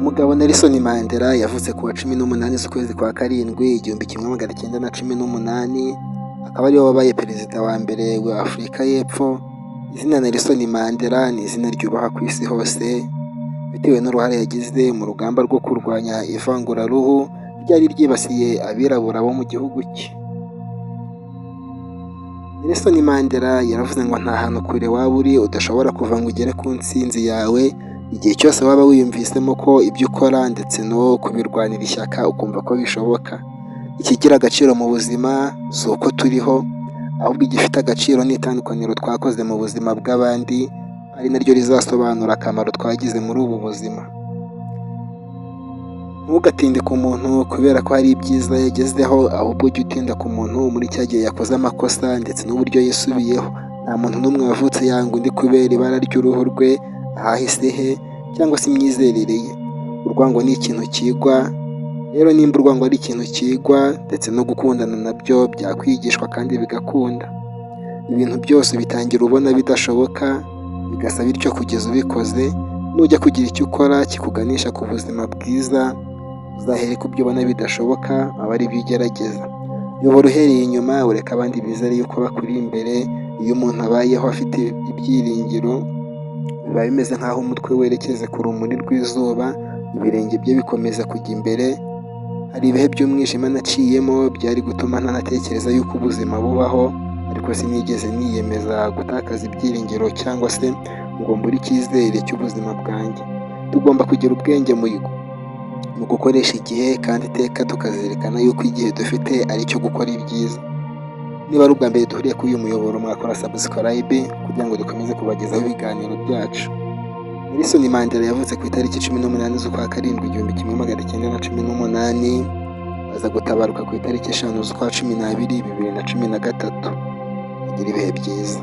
Umugabo Nelson Mandela yavutse ku wa 18 z'ukwezi kwa karindwi 1918, akaba ariwe wabaye perezida wa mbere wa Afurika y'Epfo. Izina Nelson Mandela ni izina ryubahwa ku isi hose bitewe n'uruhare yagize mu rugamba rwo kurwanya ivanguraruhu ryari ryibasiye abirabura bo mu gihugu cye. Nelson Mandela yaravuze ngo nta hantu kure waba uri udashobora kuva ngo ugere ku ntsinzi yawe, igihe cyose waba wiyumvisemo ko ibyo ukora ndetse no kubirwanira ishyaka ukumva ko bishoboka. Ikigira agaciro mu buzima si uko turiho, ahubwo igifite agaciro ni itandukaniro twakoze mu buzima bw'abandi, ari naryo rizasobanura akamaro twagize muri ubu buzima. Ntugatinde ku muntu kubera ko hari ibyiza yagezeho, ahubwo ujye utinda ku muntu muri cya gihe yakoze amakosa ndetse n'uburyo yisubiyeho. Nta muntu n'umwe wavutse yanga undi kubera ibara ry'uruhu rwe, ahahise he cyangwa se imyizerere ye. Urwango ni ikintu kigwa, rero nimba urwango ari ikintu kigwa ndetse no gukundana nabyo byakwigishwa kandi bigakunda. Ibintu byose bitangira ubona bidashoboka, bigasa bityo kugeza ubikoze. Nujya kugira icyo ukora kikuganisha ku buzima bwiza, uzahere ku byo ubona bidashoboka aba ari byo ugerageza. Yobora uhereye inyuma, ureka abandi bizere yuko bakuri imbere. Iyo umuntu abayeho afite ibyiringiro, biba bimeze nk'aho umutwe werekeze ku rumuri rw'izuba, ibirenge bye bikomeza kujya imbere. Hari ibihe by'umwijima naciyemo byari gutuma ntanatekereza yuko ubuzima bubaho, ariko sinigeze niyemeza gutakaza ibyiringiro cyangwa se ngo mbure icyizere cy'ubuzima bwanjye. Tugomba kugira ubwenge mu gukoresha igihe, kandi iteka tukazirikana yuko igihe dufite ari icyo gukora ibyiza. Niba ari ubwa mbere duhuriye kuri uyu muyoboro, mwakora subscribe kugira ngo dukomeze kubagezaho ibiganiro byacu. Nelson Mandela yavutse ku itariki 18 z'ukwa karindwi 1918, aza gutabaruka ku itariki 5 z'ukwa 12 2013. Agira ibihe byiza.